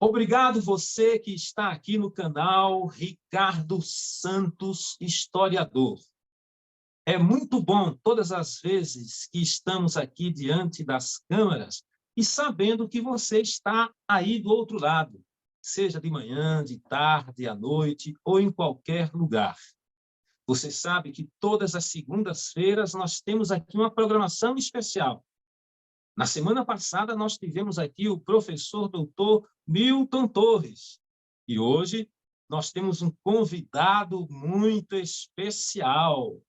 Obrigado você que está aqui no canal Ricardo Santos Historiador. É muito bom todas as vezes que estamos aqui diante das câmeras e sabendo que você está aí do outro lado, seja de manhã, de tarde, à noite ou em qualquer lugar. Você sabe que todas as segundas-feiras nós temos aqui uma programação especial. Na semana passada, nós tivemos aqui o professor doutor Milton Torres. E hoje nós temos um convidado muito especial.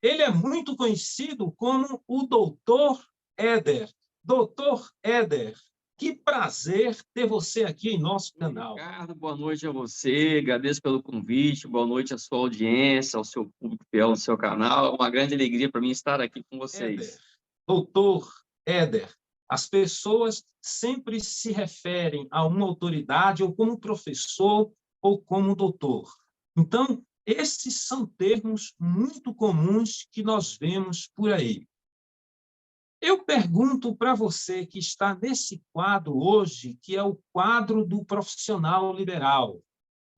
Ele é muito conhecido como o doutor Éder. Doutor Éder, que prazer ter você aqui em nosso canal. Ricardo, boa noite a você, agradeço pelo convite, boa noite à sua audiência, ao seu público fiel no seu canal. É uma grande alegria para mim estar aqui com vocês. Éder, doutor Éder, as pessoas sempre se referem a uma autoridade ou como professor ou como doutor. Então, esses são termos muito comuns que nós vemos por aí. Eu pergunto para você que está nesse quadro hoje, que é o quadro do profissional liberal.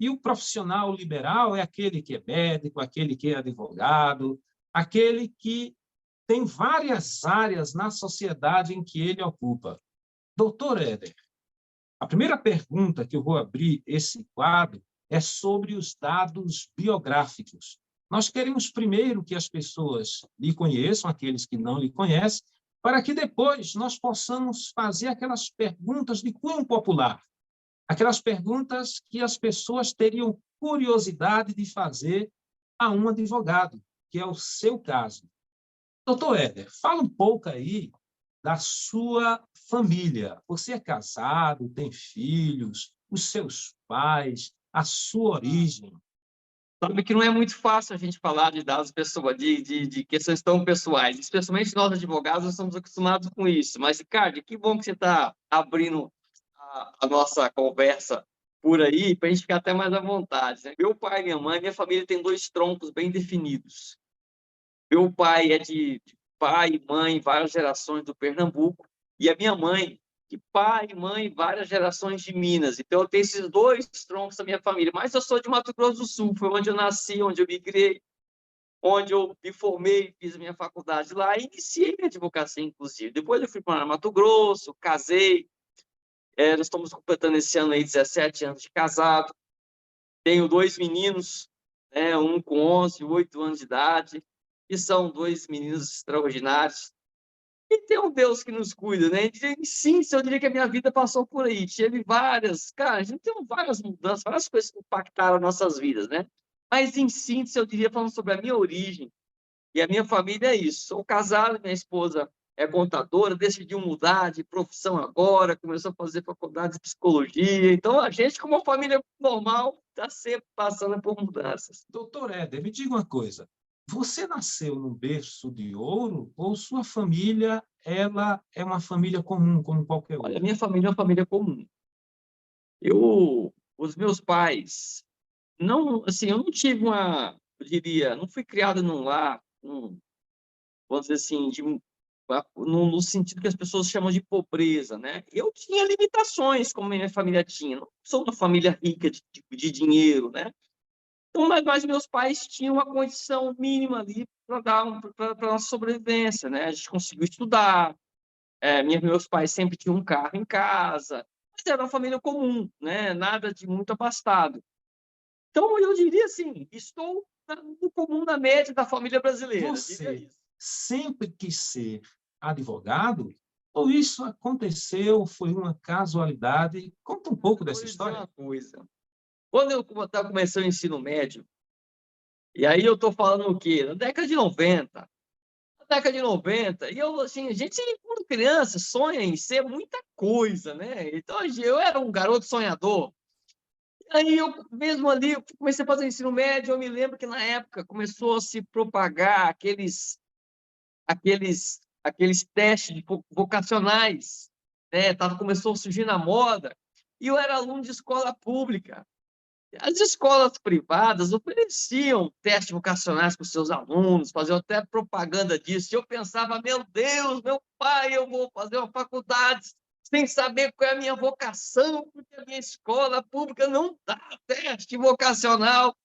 E o profissional liberal é aquele que é médico, aquele que é advogado, aquele que tem várias áreas na sociedade em que ele ocupa. Doutor Éder, a primeira pergunta que eu vou abrir esse quadro é sobre os dados biográficos. Nós queremos primeiro que as pessoas lhe conheçam, aqueles que não lhe conhecem, para que depois nós possamos fazer aquelas perguntas de cunho popular, aquelas perguntas que as pessoas teriam curiosidade de fazer a um advogado, que é o seu caso. Doutor Éder, fala um pouco aí da sua família. Você é casado, tem filhos, os seus pais, a sua origem. Sabe que não é muito fácil a gente falar de dados pessoais, de questões tão pessoais, especialmente nós advogados, nós estamos acostumados com isso. Mas, Ricardo, que bom que você está abrindo a nossa conversa por aí, para a gente ficar até mais à vontade, né? Meu pai, minha mãe, minha família tem dois troncos bem definidos. Meu pai é de pai e mãe, várias gerações do Pernambuco, e a minha mãe, de pai e mãe, várias gerações de Minas. Então, eu tenho esses dois troncos da minha família. Mas eu sou de Mato Grosso do Sul, foi onde eu nasci, onde eu migrei, onde eu me formei, fiz a minha faculdade lá e iniciei minha advocacia, inclusive. Depois eu fui para Mato Grosso, casei, nós estamos completando esse ano aí 17 anos de casado. Tenho dois meninos, né, um com 11 e 8 anos de idade, que são dois meninos extraordinários. E tem um Deus que nos cuida, né? Em síntese, eu diria que a minha vida passou por aí. Teve várias, cara, a gente tem várias mudanças, várias coisas que impactaram nossas vidas, né? Mas, em síntese, eu diria, falando sobre a minha origem e a minha família, é isso. Sou casado, minha esposa é contadora, decidiu mudar de profissão agora, começou a fazer faculdade de psicologia. Então, a gente, como uma família normal, está sempre passando por mudanças. Doutor Éder, me diga uma coisa. Você nasceu num berço de ouro ou sua família ela é uma família comum, como qualquer Olha, a outra? minha família é uma família comum. Os meus pais, não, assim, eu não tive eu diria, não fui criado num lar, vamos dizer assim, no sentido que as pessoas chamam de pobreza, né? Eu tinha limitações, como minha família tinha. Não sou uma família rica de dinheiro, né? Então, mas meus pais tinham uma condição mínima ali para dar para a nossa sobrevivência, né? A gente conseguiu estudar, meus pais sempre tinham um carro em casa, mas era uma família comum, né? Nada de muito abastado. Então, eu diria assim, estou no comum da média da família brasileira, diria Você isso. sempre quis ser advogado ou isso aconteceu, foi uma casualidade? Conta um pouco Eu vou dessa lhe dizer história. uma coisa. Quando eu estava começando o ensino médio, e aí eu estou falando o quê? Na década de 90. Na década de 90, e eu, assim, a gente, quando criança, sonha em ser muita coisa, né? Então, eu era um garoto sonhador. Aí eu mesmo ali eu comecei a fazer ensino médio, eu me lembro que na época começou a se propagar aqueles testes vocacionais, né? Começou a surgir na moda, e eu era aluno de escola pública. As escolas privadas ofereciam testes vocacionais para os seus alunos, faziam até propaganda disso. E eu pensava, meu Deus, meu pai, eu vou fazer uma faculdade sem saber qual é a minha vocação, porque a minha escola pública não dá teste vocacional.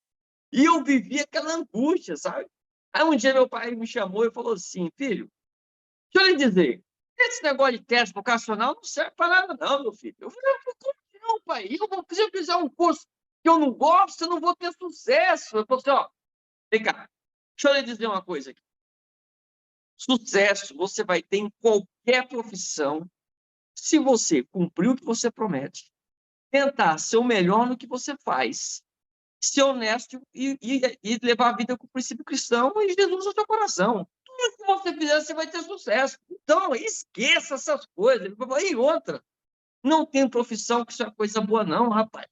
E eu vivia aquela angústia, sabe? Aí um dia meu pai me chamou e falou assim: filho, deixa eu lhe dizer, esse negócio de teste vocacional não serve para nada não, meu filho. Eu falei: como não, pai? Se eu fizer um curso que eu não gosto, eu não vou ter sucesso. Eu falei assim: ó, vem cá, deixa eu lhe dizer uma coisa aqui. Sucesso você vai ter em qualquer profissão se você cumprir o que você promete, tentar ser o melhor no que você faz, ser honesto e levar a vida com o princípio cristão e Jesus no seu coração. Tudo que você fizer, você vai ter sucesso. Então, esqueça essas coisas. E outra, não tem profissão que isso é coisa boa não, rapaz.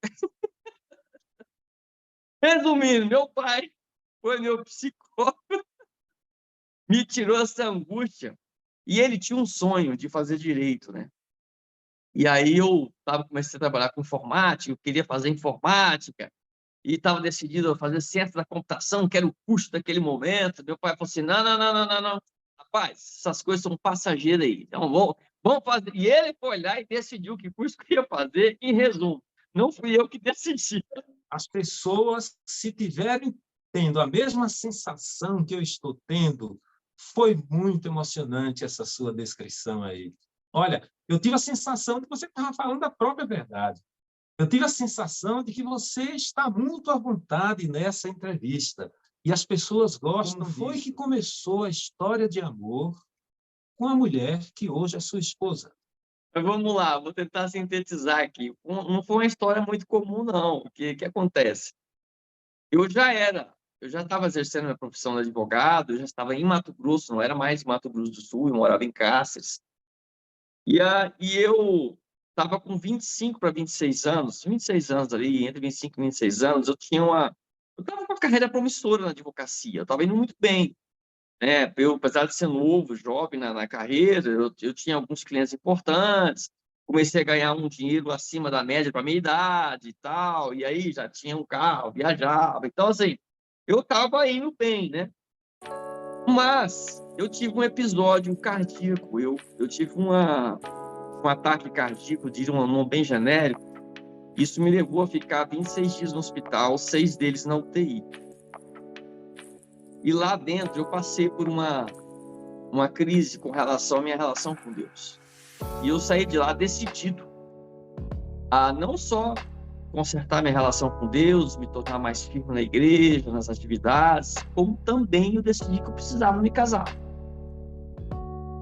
Resumindo, meu pai foi meu psicólogo, me tirou essa angústia. E ele tinha um sonho de fazer direito, né? E aí eu comecei a trabalhar com informática, eu queria fazer informática, e estava decidido a fazer ciência da computação, que era o curso daquele momento. Meu pai falou assim: não. Rapaz, essas coisas são passageiras aí. Então, vamos fazer. E ele foi lá e decidiu que curso que ia fazer, em resumo. Não fui eu que decidi. As pessoas, se tiverem tendo a mesma sensação que eu estou tendo, foi muito emocionante essa sua descrição aí. Olha, eu tive a sensação de que você estava falando a própria verdade. Eu tive a sensação de que você está muito à vontade nessa entrevista. E as pessoas gostam. Como foi que começou a história de amor com a mulher que hoje é sua esposa? Mas vamos lá, vou tentar sintetizar aqui. Não foi uma história muito comum, não. O que acontece? Eu já estava exercendo minha profissão de advogado, eu já estava em Mato Grosso, não era mais em Mato Grosso do Sul, eu morava em Cáceres. E eu estava com 25 para 26 anos ali, entre 25 e 26 anos, eu estava com uma carreira promissora na advocacia, eu estava indo muito bem, né? Apesar de ser novo, jovem na carreira, eu tinha alguns clientes importantes, comecei a ganhar um dinheiro acima da média para a minha idade e tal, e aí já tinha um carro, viajava, então assim, eu estava indo bem, né? Mas eu tive um episódio cardíaco, eu tive um ataque cardíaco de um nome bem genérico. Isso me levou a ficar 26 dias no hospital, 6 deles na UTI. E lá dentro eu passei por uma crise com relação à minha relação com Deus. E eu saí de lá decidido a não só consertar minha relação com Deus, me tornar mais firme na igreja, nas atividades, como também eu decidi que eu precisava me casar.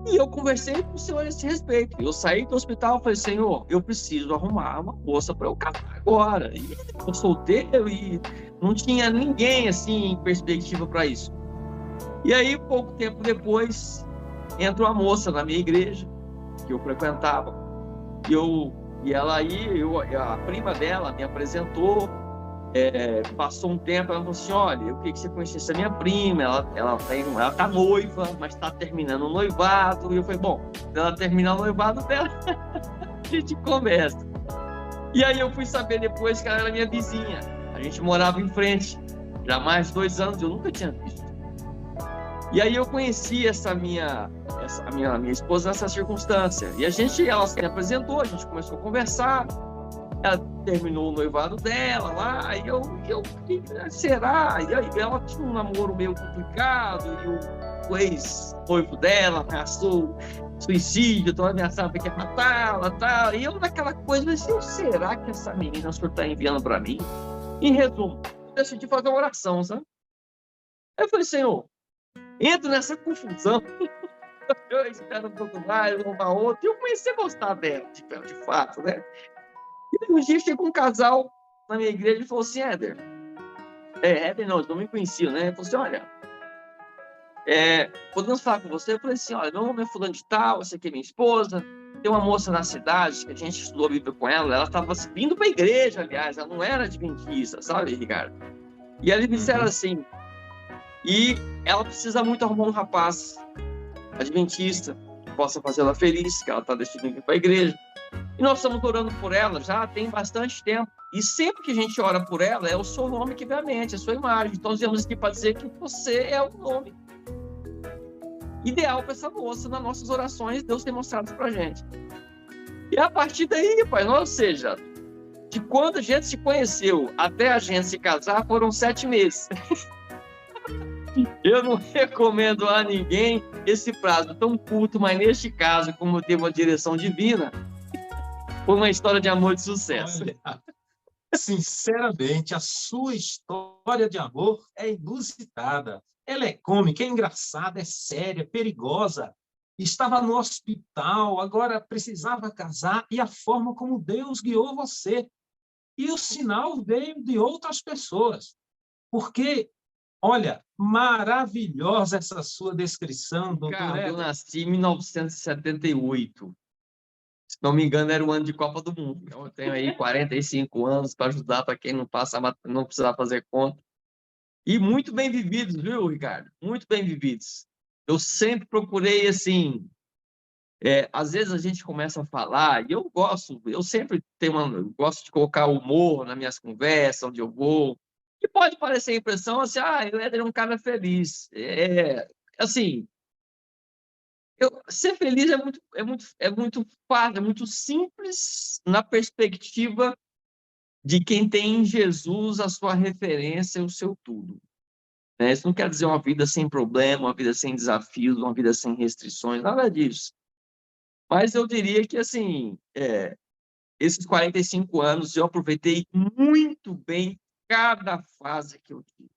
E eu conversei com o Senhor a esse respeito. Eu saí do hospital e falei: Senhor, eu preciso arrumar uma moça para eu casar agora. E eu solteiro e não tinha ninguém assim em perspectiva para isso. E aí, pouco tempo depois, entra uma moça na minha igreja, que eu frequentava, e ela aí, a prima dela me apresentou, passou um tempo, ela falou assim: olha, eu queria que você conhecesse a minha prima, ela tá noiva, mas está terminando o noivado. E eu falei: bom, quando ela terminar o noivado dela, a gente conversa. E aí eu fui saber depois que ela era minha vizinha, a gente morava em frente, já há mais de 2 anos, eu nunca tinha visto. E aí eu conheci a minha esposa nessa circunstância. E ela se apresentou, a gente começou a conversar. Ela terminou o noivado dela lá, e eu será? E aí ela tinha um namoro meio complicado, e o ex-noivo dela ameaçou suicídio, então ameaçava que ia matá-la, tal. E eu naquela coisa, mas será que essa menina o senhor está enviando para mim? Em resumo, eu decidi fazer uma oração, sabe? Aí eu falei: Senhor, entro nessa confusão, eu espero um pouco mais, uma outra, e eu comecei a gostar dela, de fato, né? E aí um dia chegou um casal na minha igreja e falou assim: Éder, não, eles não me conheciam, né? Ele falou assim: olha, podemos falar com você? Eu falei assim: olha, meu nome é fulano de tal, essa aqui é minha esposa, tem uma moça na cidade que a gente estudou a Bíblia com ela estava vindo para a igreja, aliás, ela não era adventista, sabe, Ricardo? E eles me disseram assim: e ela precisa muito arrumar um rapaz adventista que possa fazê-la feliz, que ela está decidindo ir para a igreja. E nós estamos orando por ela já tem bastante tempo. E sempre que a gente ora por ela, é o seu nome que vem à mente, a sua imagem. Então, nós viemos aqui para dizer que você é o nome ideal para essa moça nas nossas orações. Deus tem mostrado isso para a gente. E a partir daí, pai, ou seja, de quando a gente se conheceu até a gente se casar, foram 7 meses. Eu não recomendo a ninguém esse prazo tão curto, mas neste caso, como eu tenho uma direção divina, foi uma história de amor de sucesso. Olha, sinceramente, a sua história de amor é inusitada. Ela é cômica, é engraçada, é séria, é perigosa. Estava no hospital, agora precisava casar, e a forma como Deus guiou você. E o sinal veio de outras pessoas. Porque, olha, maravilhosa essa sua descrição, doutor Cara, eu Éder. nasci em 1978. Se não me engano, era o ano de Copa do Mundo. Então, eu tenho aí 45 anos para ajudar para quem não passa, não precisar fazer conta. E muito bem vividos, viu, Ricardo? Muito bem vividos. Eu sempre procurei, assim, às vezes a gente começa a falar, e eu sempre eu gosto de colocar humor nas minhas conversas, onde eu vou, e pode parecer a impressão assim, o Éder é um cara feliz. Assim, ser feliz é muito fácil, é muito simples na perspectiva de quem tem em Jesus a sua referência, o seu tudo. Né? Isso não quer dizer uma vida sem problema, uma vida sem desafios, uma vida sem restrições, nada disso. Mas eu diria que, assim, esses 45 anos eu aproveitei muito bem cada fase que eu tive.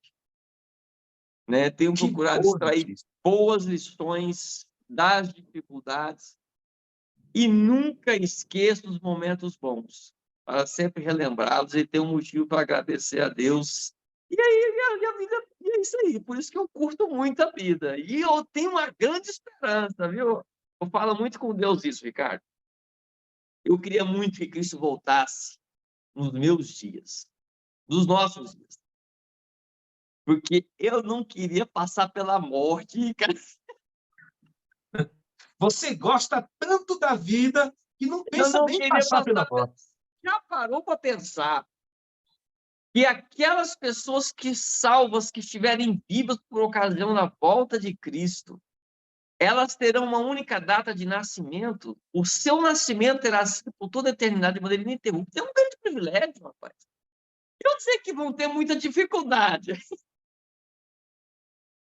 Né? Tenho Que procurado boa extrair notícia. boas lições das dificuldades e nunca esqueço os momentos bons, para sempre relembrá-los e ter um motivo para agradecer a Deus. E aí, a vida, e é isso aí. Por isso que eu curto muito a vida. E eu tenho uma grande esperança, viu? Eu falo muito com Deus isso, Ricardo. Eu queria muito que Cristo voltasse nos meus dias, nos nossos dias. Porque eu não queria passar pela morte, cara. Você gosta tanto da vida que não Eu pensa não nem em queria passar passar pela pela... morte. Já parou para pensar que aquelas pessoas que salvas, que estiverem vivas por ocasião da volta de Cristo, elas terão uma única data de nascimento, o seu nascimento terá sido por toda a eternidade de maneira ininterrupta. É um grande privilégio, rapaz. Eu sei que vão ter muita dificuldade,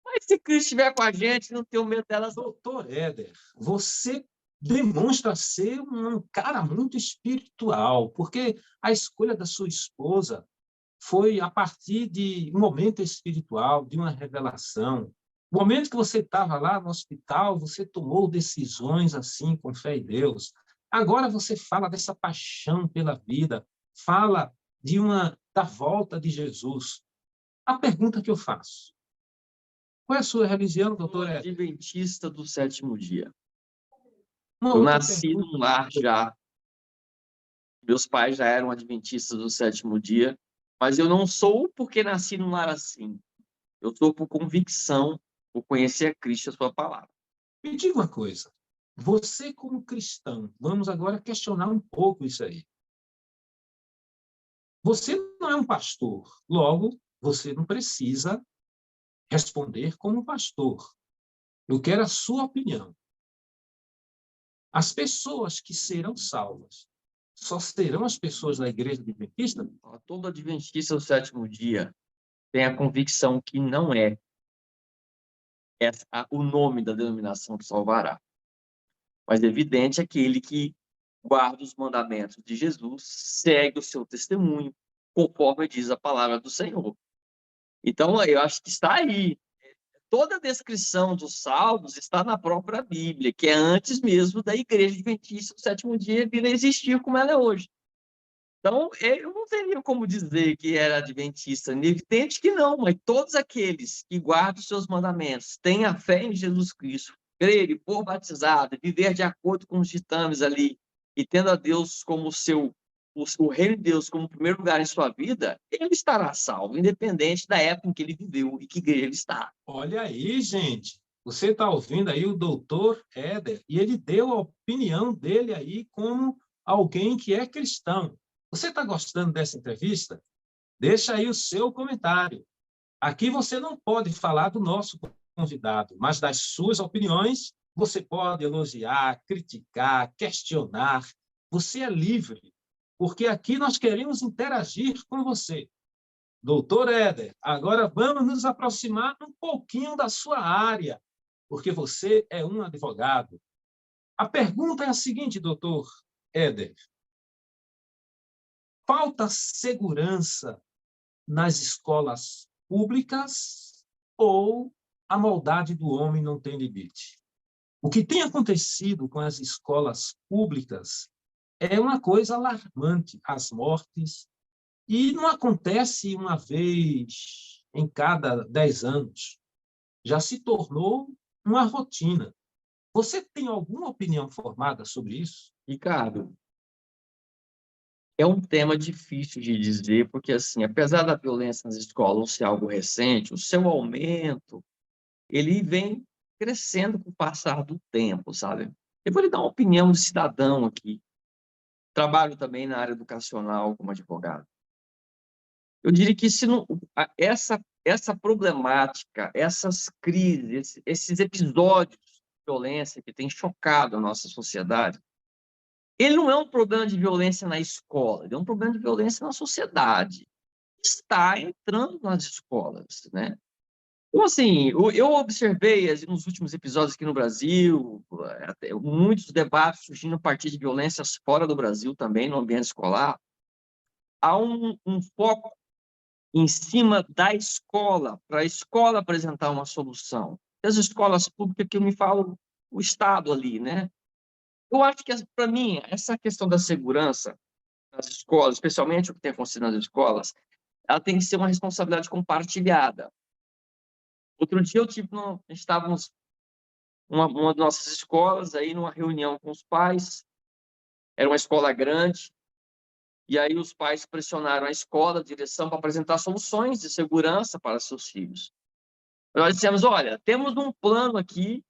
mas se Cristo estiver com a gente, não tenho medo delas. Doutor Éder, você demonstra ser um cara muito espiritual, porque a escolha da sua esposa foi a partir de um momento espiritual, de uma revelação. O momento que você estava lá no hospital, você tomou decisões assim, com fé em Deus. Agora você fala dessa paixão pela vida, fala da volta de Jesus. A pergunta que eu faço: qual é a sua religião, Sou doutor Éder? adventista do sétimo dia. Uma Eu outra nasci pergunta. num lar já. Meus pais já eram adventistas do sétimo dia, mas eu não sou porque nasci num lar assim. Eu sou por convicção, por conhecer a Cristo e a sua palavra. Me diga uma coisa. Você, como cristão, vamos agora questionar um pouco isso aí. Você não é um pastor, logo, você não precisa responder como pastor. Eu quero a sua opinião. As pessoas que serão salvas só serão as pessoas da igreja adventista? Todo adventista do sétimo dia tem a convicção que não é o nome da denominação que salvará, mas é evidente aquele que guarda os mandamentos de Jesus, segue o seu testemunho, conforme diz a palavra do Senhor. Então, eu acho que está aí. Toda a descrição dos salvos está na própria Bíblia, que é antes mesmo da igreja adventista do sétimo dia vir a existir como ela é hoje. Então, eu não teria como dizer que era adventista, evidente que não, mas todos aqueles que guardam os seus mandamentos, têm a fé em Jesus Cristo, crerem, for batizado, viver de acordo com os ditames ali, e tendo a Deus como o reino de Deus como primeiro lugar em sua vida, ele estará salvo, independente da época em que ele viveu e que igreja ele está. Olha aí, gente. Você está ouvindo aí o doutor Éder, e ele deu a opinião dele aí como alguém que é cristão. Você está gostando dessa entrevista? Deixa aí o seu comentário. Aqui você não pode falar do nosso convidado, mas das suas opiniões você pode elogiar, criticar, questionar. você é livre, porque aqui nós queremos interagir com você. Doutor Éder, agora vamos nos aproximar um pouquinho da sua área, porque você é um advogado. A pergunta é a seguinte, doutor Éder: falta segurança nas escolas públicas ou a maldade do homem não tem limite? O que tem acontecido com as escolas públicas é uma coisa alarmante, as mortes, e não acontece uma vez em cada 10 anos. Já se tornou uma rotina. Você tem alguma opinião formada sobre isso? Ricardo, é um tema difícil de dizer, porque, assim, apesar da violência nas escolas ser algo recente, o seu aumento, ele vem crescendo com o passar do tempo, sabe? Eu vou lhe dar uma opinião de cidadão aqui. Trabalho também na área educacional como advogado. Eu diria que se não, essa problemática, essas crises, esses episódios de violência que têm chocado a nossa sociedade, ele não é um problema de violência na escola, ele é um problema de violência na sociedade. Está entrando nas escolas, né? Então, assim, eu observei nos últimos episódios aqui no Brasil, muitos debates surgindo a partir de violências fora do Brasil também, no ambiente escolar. Há um foco em cima da escola, para a escola apresentar uma solução. As escolas públicas que eu me falo, o Estado ali, né? Eu acho que, para mim, essa questão da segurança nas escolas, especialmente o que tem acontecido nas escolas, ela tem que ser uma responsabilidade compartilhada. Outro dia estávamos uma das nossas escolas aí numa reunião com os pais, era uma escola grande, e aí os pais pressionaram a escola, a direção, para apresentar soluções de segurança para seus filhos. Nós dissemos, olha, temos um plano aqui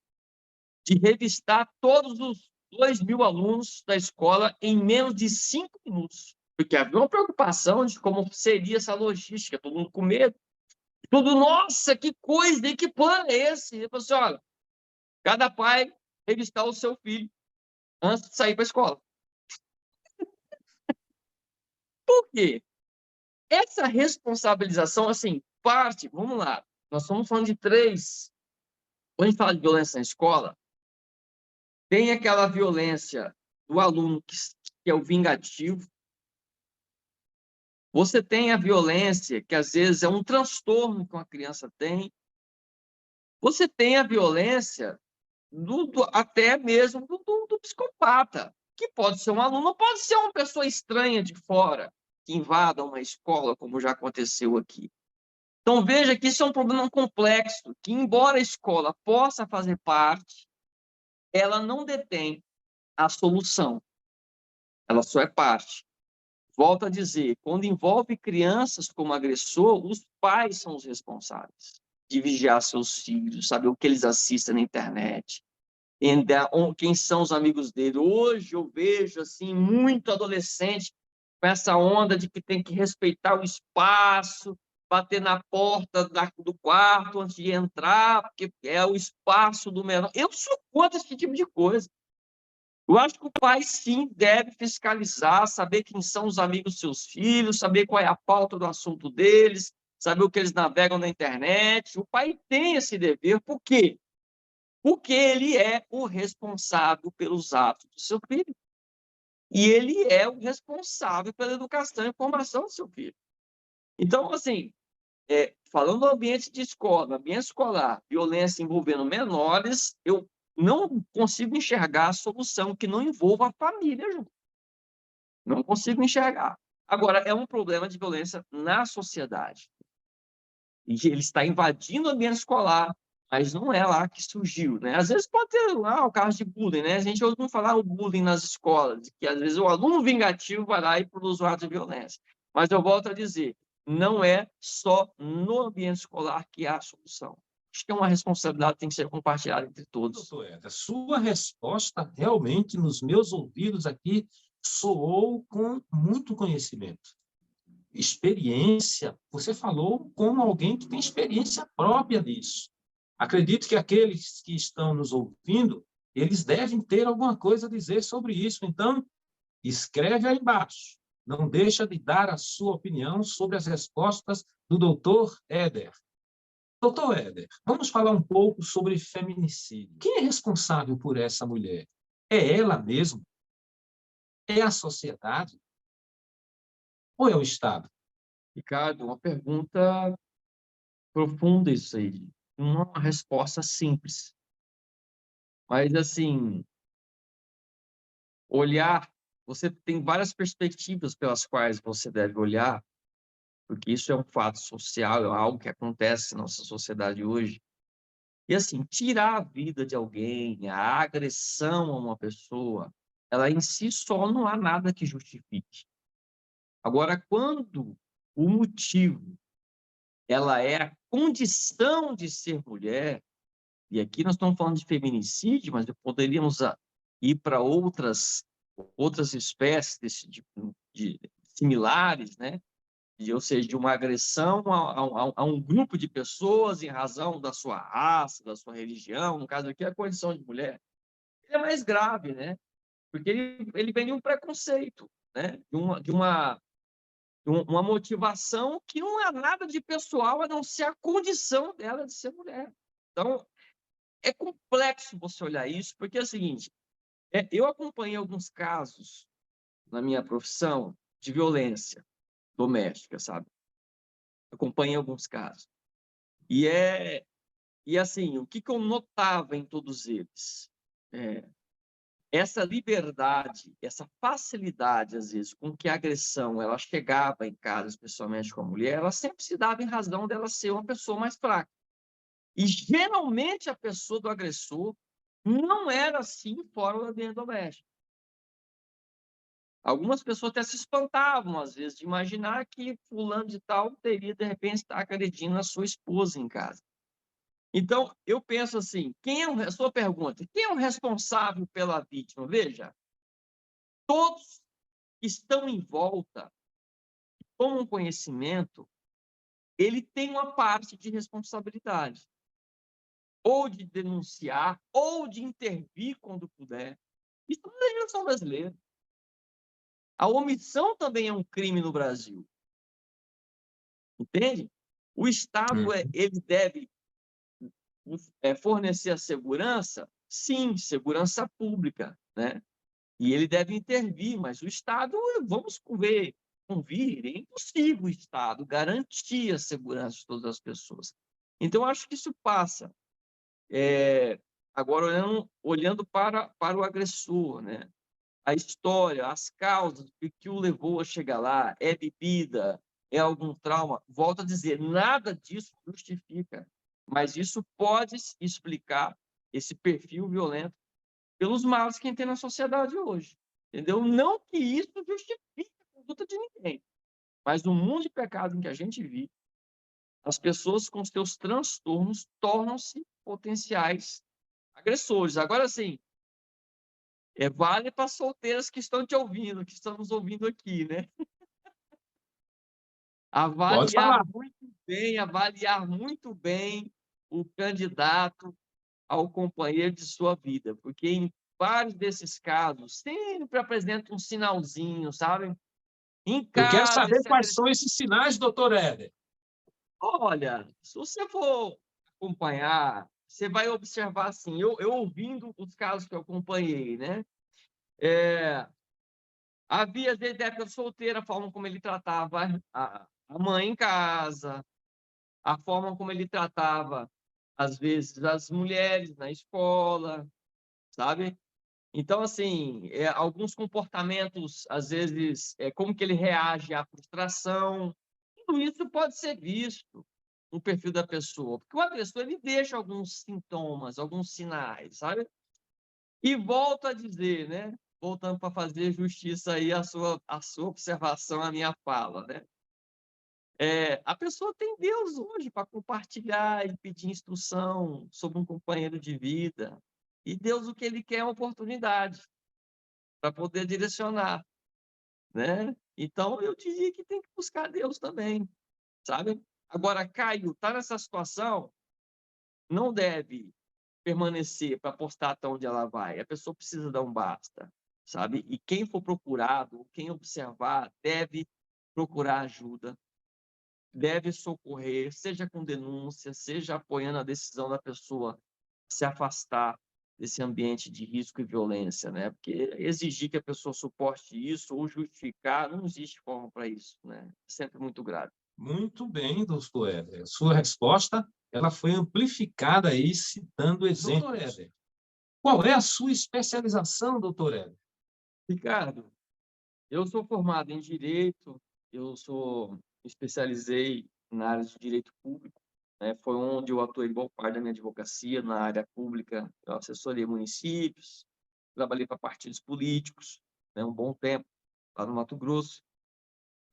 de revistar todos os 2.000 alunos da escola em menos de 5 minutos, porque havia uma preocupação de como seria essa logística, todo mundo com medo. Tudo, nossa, que coisa, e que plano é esse? Ele falou assim, olha, cada pai revistar o seu filho antes de sair para a escola. Por quê? Essa responsabilização, assim, vamos lá, nós estamos falando de três. Quando a gente fala de violência na escola, tem aquela violência do aluno que é o vingativo. Você tem a violência, que às vezes é um transtorno que uma criança tem. Você tem a violência até mesmo do psicopata, que pode ser um aluno, pode ser uma pessoa estranha de fora, que invada uma escola, como já aconteceu aqui. Então, veja que isso é um problema complexo, que, embora a escola possa fazer parte, ela não detém a solução. Ela só é parte. Volto a dizer, quando envolve crianças como agressor, os pais são os responsáveis de vigiar seus filhos, saber o que eles assistem na internet, quem são os amigos dele. Hoje eu vejo assim muito adolescente com essa onda de que tem que respeitar o espaço, bater na porta do quarto antes de entrar, porque é o espaço do menor. Eu sou contra esse tipo de coisa. Eu acho que o pai, sim, deve fiscalizar, saber quem são os amigos dos seus filhos, saber qual é a pauta do assunto deles, saber o que eles navegam na internet. O pai tem esse dever. Por quê? Porque ele é o responsável pelos atos do seu filho. E ele é o responsável pela educação e formação do seu filho. Então, assim, falando do ambiente de escola, ambiente escolar, violência envolvendo menores, eu não consigo enxergar a solução que não envolva a família junto. Não consigo enxergar. Agora, é um problema de violência na sociedade. E ele está invadindo o ambiente escolar, mas não é lá que surgiu, né? Às vezes pode ter lá o caso de bullying, né? A gente ouve falar o bullying nas escolas, que às vezes o aluno vingativo vai lá e produz um ato de violência. Mas eu volto a dizer, não é só no ambiente escolar que há a solução. Acho que é uma responsabilidade que tem que ser compartilhada entre todos. Doutor Éder, sua resposta realmente, nos meus ouvidos aqui, soou com muito conhecimento. Experiência, você falou como alguém que tem experiência própria disso. Acredito que aqueles que estão nos ouvindo, eles devem ter alguma coisa a dizer sobre isso. Então, Escreve aí embaixo. Não deixa de dar a sua opinião sobre as respostas do doutor Éder. Doutor Éder, vamos falar um pouco sobre feminicídio. Quem é responsável por essa mulher? É ela mesma? É a sociedade? Ou é o Estado? Ricardo, uma pergunta profunda isso aí. Uma resposta simples. Mas, assim, olhar, você tem várias perspectivas pelas quais você deve olhar, porque isso é um fato social, é algo que acontece na nossa sociedade hoje. E, assim, tirar a vida de alguém, a agressão a uma pessoa, ela em si só não há nada que justifique. Agora, quando o motivo ela é a condição de ser mulher, e aqui nós estamos falando de feminicídio, mas poderíamos ir para outras espécies de similares, né? Ou seja, de uma agressão a um grupo de pessoas em razão da sua raça, da sua religião, no caso aqui, a condição de mulher. Ele é mais grave, né? Porque ele vem de um preconceito, né? Uma motivação que não é nada de pessoal, a não ser a condição dela de ser mulher. Então, é complexo você olhar isso, porque é o seguinte, eu acompanhei alguns casos na minha profissão de violência doméstica, sabe? Acompanhei alguns casos. E assim, o que eu notava em todos eles? Essa liberdade, essa facilidade, às vezes, com que a agressão ela chegava em casa, especialmente com a mulher, ela sempre se dava em razão dela ser uma pessoa mais fraca. E, geralmente, a pessoa do agressor não era assim fora do ambiente doméstico. Algumas pessoas até se espantavam, às vezes, de imaginar que fulano de tal teria, de repente, estar agredindo a sua esposa em casa. Então, eu penso assim, a sua pergunta, quem é o responsável pela vítima? Veja, todos que estão em volta, com um conhecimento, ele tem uma parte de responsabilidade, ou de denunciar, ou de intervir quando puder. Isso é a legislação brasileira. A omissão também é um crime no Brasil. Entende? O Estado, ele deve fornecer a segurança, sim, segurança pública, né? E ele deve intervir, mas o Estado, vamos convir, é impossível o Estado garantir a segurança de todas as pessoas. Então, acho que isso passa. Agora, olhando para o agressor, né? A história, as causas que o levou a chegar lá, é bebida, é algum trauma. Volto a dizer, nada disso justifica, mas isso pode explicar esse perfil violento pelos males que tem na sociedade hoje, entendeu? Não que isso justifique a conduta de ninguém, mas no mundo de pecado em que a gente vive, as pessoas com seus transtornos tornam-se potenciais agressores. Agora, sim, vale para solteiras que estão te ouvindo, que estão nos ouvindo aqui, né? Pode falar. Avaliar muito bem o candidato ao companheiro de sua vida, porque em vários desses casos sempre apresenta um sinalzinho, sabe? Em Eu quero casa, saber quais são esses sinais, doutor Éder. olha, se você for acompanhar, você vai observar assim, eu ouvindo os casos que eu acompanhei, né? Havia, desde a época solteira, a forma como ele tratava a mãe em casa, a forma como ele tratava, às vezes, as mulheres na escola, sabe? Então, assim, alguns comportamentos, às vezes, como que ele reage à frustração, tudo isso pode ser visto no perfil da pessoa, porque o agressor, ele deixa alguns sintomas, alguns sinais, sabe? E volto a dizer, né? Voltando para fazer justiça aí a sua observação, a minha fala, né? A pessoa tem Deus hoje para compartilhar e pedir instrução sobre um companheiro de vida. E Deus, o que ele quer é uma oportunidade para poder direcionar, né? Então, eu diria que tem que buscar Deus também, sabe? Agora, Caio, está nessa situação, não deve permanecer para postar até onde ela vai. A pessoa precisa dar um basta, sabe? E quem for procurado, quem observar, deve procurar ajuda, deve socorrer, seja com denúncia, seja apoiando a decisão da pessoa se afastar desse ambiente de risco e violência, né? Porque exigir que a pessoa suporte isso ou justificar, não existe forma para isso, né? É sempre muito grave. Muito bem, doutor Éder. Sua resposta ela foi amplificada aí, citando exemplos. Doutor Éder, qual é a sua especialização, doutor Éder? Ricardo, eu sou formado em Direito, me especializei na área de Direito Público, né? Foi onde eu atuei boa parte da minha advocacia, na área pública. Eu assessorei municípios, trabalhei para partidos políticos, né, um bom tempo, lá no Mato Grosso.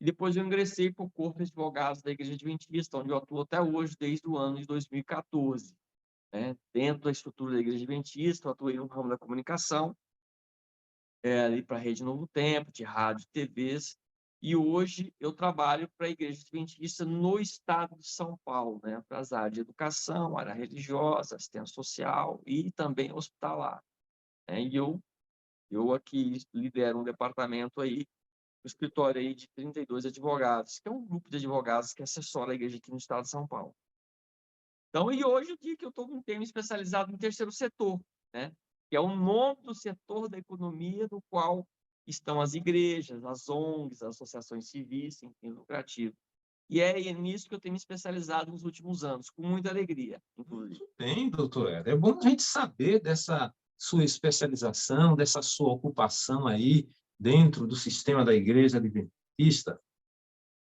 E depois eu ingressei para o Corpo de Advogados da Igreja Adventista, onde eu atuo até hoje, desde o ano de 2014. Né? Dentro da estrutura da Igreja Adventista, eu atuei no ramo da comunicação, ali para a Rede Novo Tempo, de rádio e TVs, e hoje eu trabalho para a Igreja Adventista no estado de São Paulo, né? Para as áreas de educação, área religiosa, assistência social e também hospitalar. Né? E eu aqui lidero um departamento aí, um escritório aí de 32 advogados, que é um grupo de advogados que assessora a igreja aqui no estado de São Paulo. Então, e hoje eu digo que eu estou com um tema especializado no terceiro setor, né? Que é o nome do setor da economia no qual estão as igrejas, as ONGs, as associações civis, sem fim lucrativo. E é nisso que eu tenho me especializado nos últimos anos, com muita alegria, inclusive. Muito bem, doutor Éder. É bom a gente saber dessa sua especialização, dessa sua ocupação aí dentro do sistema da Igreja Adventista.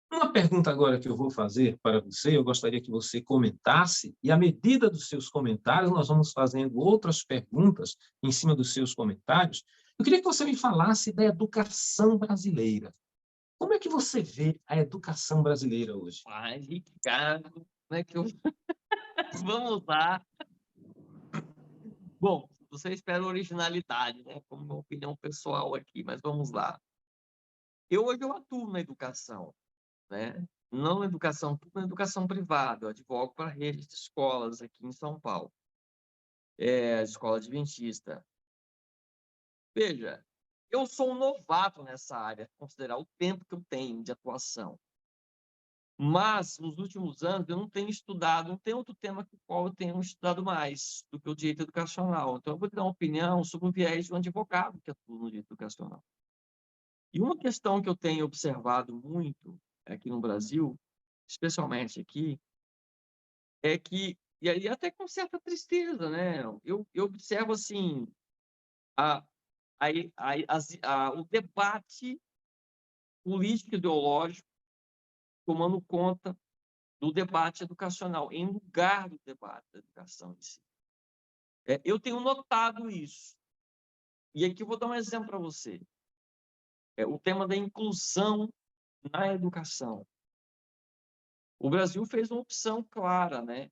Uma pergunta agora que eu vou fazer para você, eu gostaria que você comentasse, e à medida dos seus comentários, nós vamos fazendo outras perguntas em cima dos seus comentários. Eu queria que você me falasse da educação brasileira. Como é que você vê a educação brasileira hoje? Ai, Ricardo, como é que eu... Vamos lá. Bom, você espera originalidade, né? Como uma opinião pessoal aqui, mas vamos lá. Hoje eu atuo na educação, né? Não na educação pública, na educação privada. Eu advogo para a rede de escolas aqui em São Paulo. A escola adventista. Veja, eu sou um novato nessa área, considerar o tempo que eu tenho de atuação. Mas, nos últimos anos, eu não tenho estudado, não tem outro tema com o qual eu tenho estudado mais do que o direito educacional. Então, eu vou te dar uma opinião sobre o viés de um advogado que atua no direito educacional. E uma questão que eu tenho observado muito aqui no Brasil, especialmente aqui, é que, e aí até com certa tristeza, né? Eu observo, assim, o debate político ideológico tomando conta do debate educacional, em lugar do debate da educação em si. Eu tenho notado isso. E aqui eu vou dar um exemplo para você. O tema da inclusão na educação. O Brasil fez uma opção clara, né,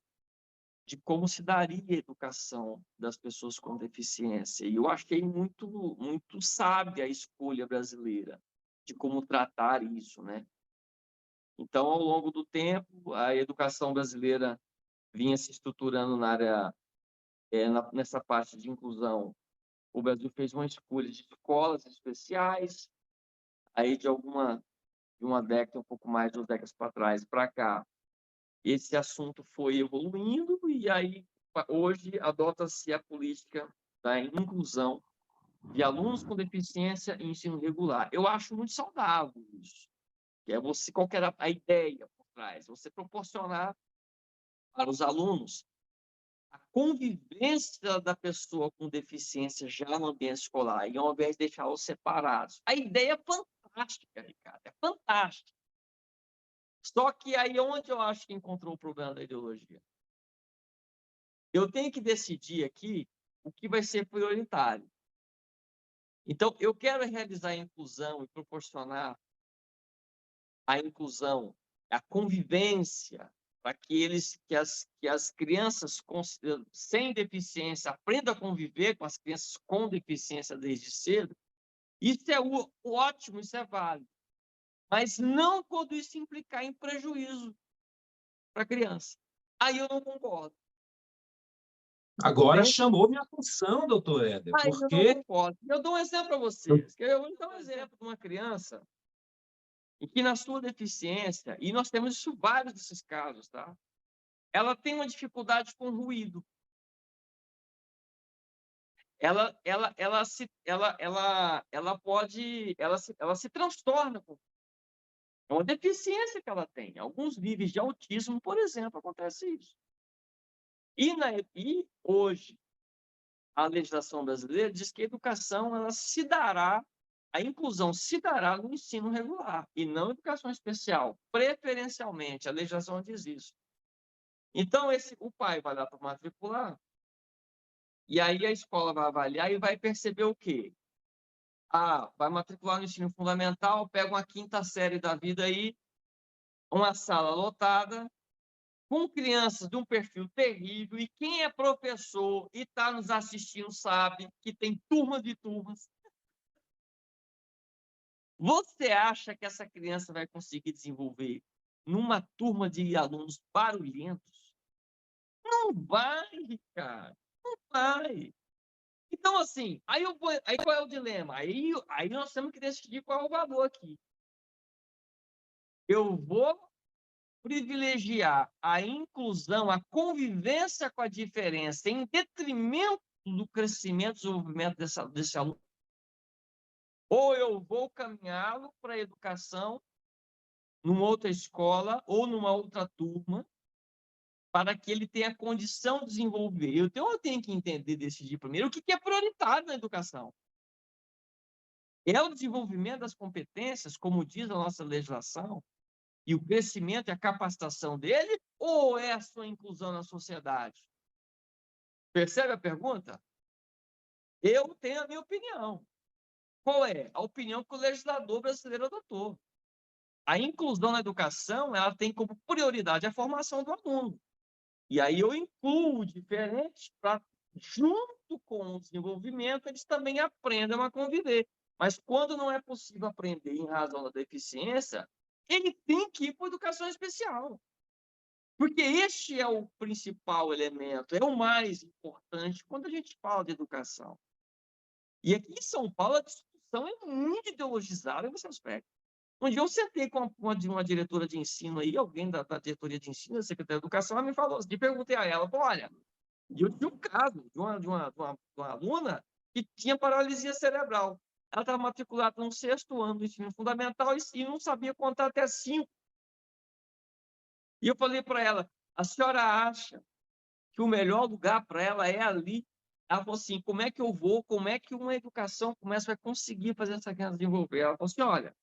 de como se daria a educação das pessoas com deficiência. E eu achei muito sábia a escolha brasileira de como tratar isso, né? Então, ao longo do tempo, a educação brasileira vinha se estruturando na área, nessa parte de inclusão. O Brasil fez uma escolha de escolas especiais, aí de uma década, um pouco mais, 2 décadas para trás, para cá, esse assunto foi evoluindo e aí hoje adota-se a política da inclusão de alunos com deficiência em ensino regular. Eu acho muito saudável isso. Que é você, qual que era a ideia por trás? Você proporcionar para os alunos a convivência da pessoa com deficiência já no ambiente escolar, e ao invés de deixá-los separados. A ideia é fantástica, Ricardo, é fantástica. Só que aí onde eu acho que encontrou o problema da ideologia? Eu tenho que decidir aqui o que vai ser prioritário. Então, eu quero realizar a inclusão e proporcionar a inclusão, a convivência, para que as crianças sem deficiência aprendam a conviver com as crianças com deficiência desde cedo. Isso é ótimo, isso é válido. Mas não quando isso implicar em prejuízo para a criança. Aí eu não concordo. Agora chamou minha atenção, doutor Éder, porque... Eu não concordo. Eu dou um exemplo para vocês. Eu vou dar um exemplo de uma criança em que, na sua deficiência, e nós temos isso, vários desses casos, tá? Ela tem uma dificuldade com ruído. Ela se transtorna. É uma deficiência que ela tem. Alguns níveis de autismo, por exemplo, acontece isso. E hoje, a legislação brasileira diz que a educação, a inclusão se dará no ensino regular, e não em educação especial, preferencialmente. A legislação diz isso. Então, o pai vai lá para matricular, e aí a escola vai avaliar e vai perceber o quê? Vai matricular no ensino fundamental, pega uma 5ª série da vida aí, uma sala lotada, com crianças de um perfil terrível, e quem é professor e está nos assistindo sabe que tem turmas de turmas. Você acha que essa criança vai conseguir desenvolver numa turma de alunos barulhentos? Não vai, cara. Não vai. Então, assim, aí qual é o dilema? Aí nós temos que decidir qual é o valor aqui. Eu vou privilegiar a inclusão, a convivência com a diferença, em detrimento do crescimento e desenvolvimento desse aluno? Ou eu vou caminhá-lo para a educação numa outra escola ou numa outra turma, para que ele tenha condição de desenvolver? Eu tenho que entender, decidir primeiro o que é prioritário na educação. É o desenvolvimento das competências, como diz a nossa legislação, e o crescimento e a capacitação dele, ou é a sua inclusão na sociedade? Percebe a pergunta? Eu tenho a minha opinião. Qual é? A opinião que o legislador brasileiro adotou. A inclusão na educação, ela tem como prioridade a formação do aluno. E aí eu incluo diferentes para, junto com o desenvolvimento, eles também aprendam a conviver. Mas quando não é possível aprender em razão da deficiência, ele tem que ir para a educação especial. Porque este é o principal elemento, é o mais importante quando a gente fala de educação. E aqui em São Paulo, a discussão é muito ideologizada nesse aspecto. Um dia eu sentei com uma diretora de ensino aí, alguém da diretoria de ensino, da Secretaria de Educação, ela me falou, e perguntei a ela, olha, eu tinha um caso de uma aluna que tinha paralisia cerebral. Ela estava matriculada no 6º ano do ensino fundamental e não sabia contar até 5. E eu falei para ela, a senhora acha que o melhor lugar para ela é ali? Ela falou assim, como é que eu vou, como é que uma educação vai conseguir fazer essa criança desenvolver? Ela falou assim, olha,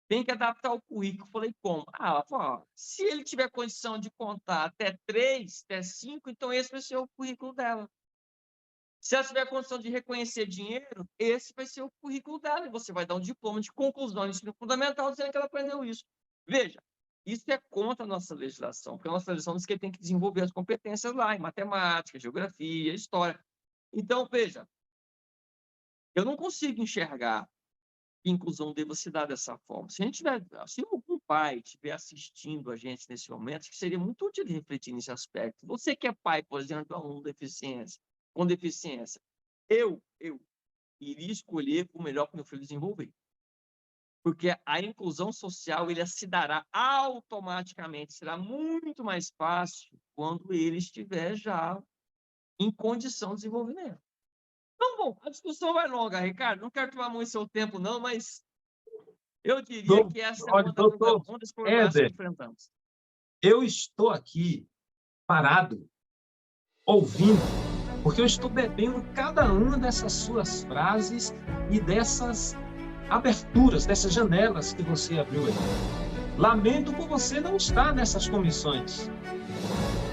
tem que adaptar o currículo. Eu falei, como? Ela falou, se ele tiver condição de contar até 3, até 5, então esse vai ser o currículo dela. Se ela tiver condição de reconhecer dinheiro, esse vai ser o currículo dela. E você vai dar um diploma de conclusão de ensino fundamental dizendo que ela aprendeu isso. Veja, isso é contra a nossa legislação, porque a nossa legislação diz que ele tem que desenvolver as competências lá, em matemática, geografia, história. Então, veja, eu não consigo enxergar que a inclusão deva se dar dessa forma. Se algum pai estiver assistindo a gente nesse momento, que seria muito útil de refletir nesse aspecto. Você que é pai, por exemplo, de um aluno com deficiência, eu iria escolher o melhor para o meu filho desenvolver. Porque a inclusão social ele se dará automaticamente, será muito mais fácil quando ele estiver já em condição de desenvolvimento. Então, bom, a discussão vai longa, Ricardo. Não quero tomar muito seu tempo, não, mas eu diria que essa é uma das problemas que enfrentamos. Eu estou aqui parado, ouvindo, porque eu estou bebendo cada uma dessas suas frases e dessas aberturas, dessas janelas que você abriu aí. Lamento por você não estar nessas comissões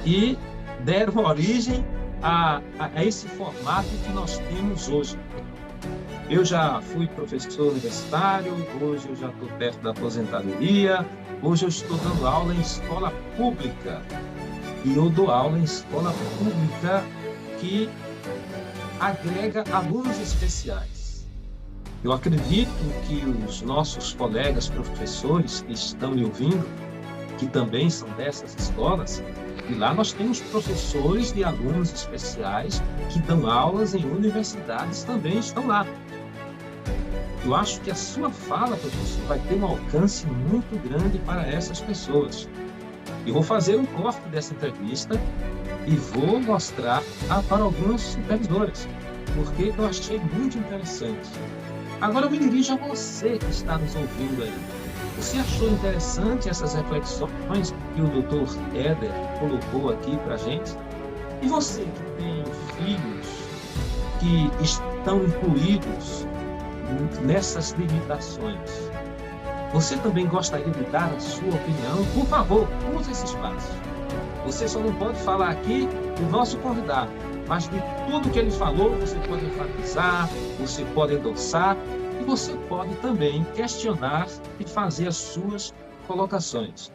que deram origem a esse formato que nós temos hoje. Eu já fui professor universitário, hoje eu já estou perto da aposentadoria, hoje eu estou dando aula em escola pública. E eu dou aula em escola pública que agrega alunos especiais. Eu acredito que os nossos colegas professores que estão me ouvindo, que também são dessas escolas, E lá nós temos professores de alunos especiais que dão aulas em universidades, também estão lá. Eu acho que a sua fala, professor, vai ter um alcance muito grande para essas pessoas. Eu vou fazer um corte dessa entrevista e vou mostrar para algumas supervisoras, porque eu achei muito interessante. Agora eu me dirijo a você que está nos ouvindo aí. Você achou interessante essas reflexões que o Dr. Éder colocou aqui para a gente? E você que tem filhos que estão incluídos nessas limitações, você também gostaria de dar a sua opinião? Por favor, use esse espaço. Você só não pode falar aqui do nosso convidado, mas de tudo que ele falou, você pode enfatizar, você pode endossar e você pode também questionar e fazer as suas colocações.